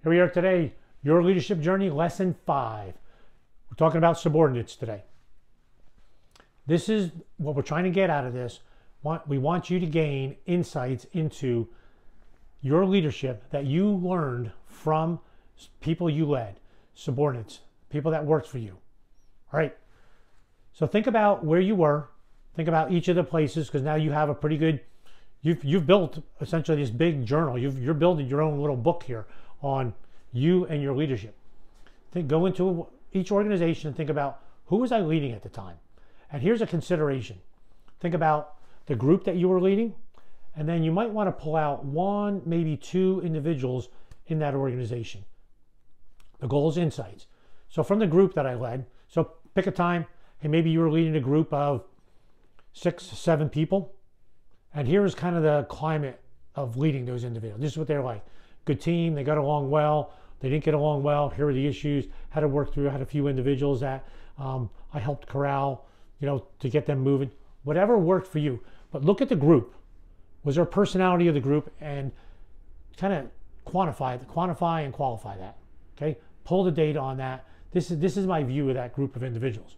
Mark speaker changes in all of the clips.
Speaker 1: Here we are today, Your Leadership Journey, Lesson 5. We're talking about subordinates today. This is what we're trying to get out of this. We want you to gain insights into your leadership that you learned from people you led, subordinates, people that worked for you. All right. So think about where you were. Think about each of the places, because now you have a pretty good, you've built essentially this big journal. You're building your own little book here on you and your leadership. Go into each organization and think about, who was I leading at the time? And here's a consideration. Think about the group that you were leading, and then you might want to pull out one, maybe two individuals in that organization. The goal is insights. So from the group that I led, so pick a time, and maybe you were leading a group of 6, 7 people, and here's kind of the climate of leading those individuals. This is what they're like. Good team, they got along well, they didn't get along well, here are the issues, had to work through, had a few individuals that I helped corral, to get them moving. Whatever worked for you. But look at the group. Was there a personality of the group? And kind of quantify and qualify that. Okay? Pull the data on that. This is my view of that group of individuals.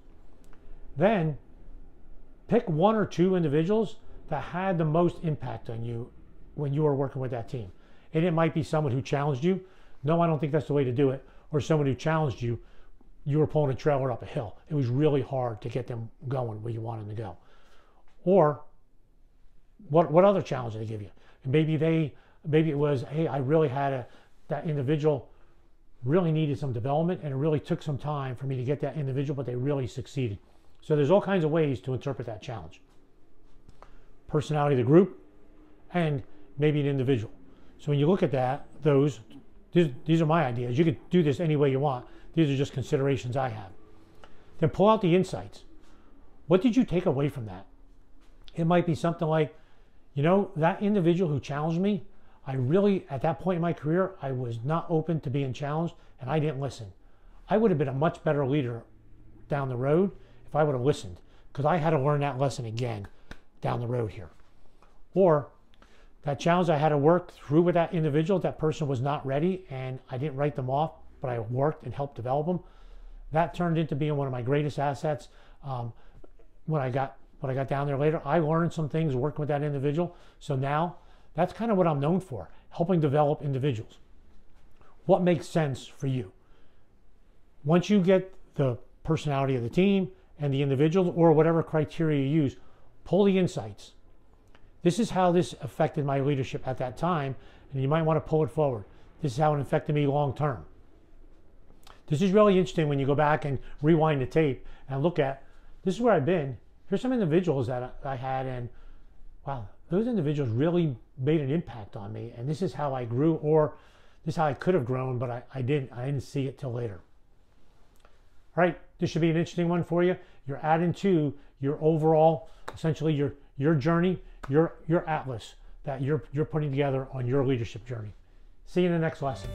Speaker 1: Then pick 1 or 2 individuals that had the most impact on you when you were working with that team. And it might be someone who challenged you. No, I don't think that's the way to do it. Or someone who challenged you. You were pulling a trailer up a hill. It was really hard to get them going where you wanted them to go. Or what other challenge did they give you? And maybe it was, hey, I really had that individual really needed some development, and it really took some time for me to get that individual, but they really succeeded. So there's all kinds of ways to interpret that challenge. Personality of the group, and maybe an individual. So when you look at that, these are my ideas. You could do this any way you want. These are just considerations I have. Then pull out the insights. What did you take away from that? It might be something like, that individual who challenged me, I really, at that point in my career, I was not open to being challenged, and I didn't listen. I would have been a much better leader down the road if I would have listened, because I had to learn that lesson again down the road here. Or that challenge I had to work through with that individual, that person was not ready, and I didn't write them off, but I worked and helped develop them. That turned into being one of my greatest assets. When I got down there later, I learned some things working with that individual. So now that's kind of what I'm known for, helping develop individuals. What makes sense for you? Once you get the personality of the team and the individuals, or whatever criteria you use, pull the insights. This is how this affected my leadership at that time, and you might want to pull it forward. This is how it affected me long term. This is really interesting when you go back and rewind the tape and look at, this is where I've been. Here's some individuals that I had, and wow, those individuals really made an impact on me, and this is how I grew, or this is how I could have grown, but I didn't see it till later. All right, this should be an interesting one for you. You're adding to your overall, essentially your journey, your atlas that you're putting together on your leadership journey. See you in the next lesson.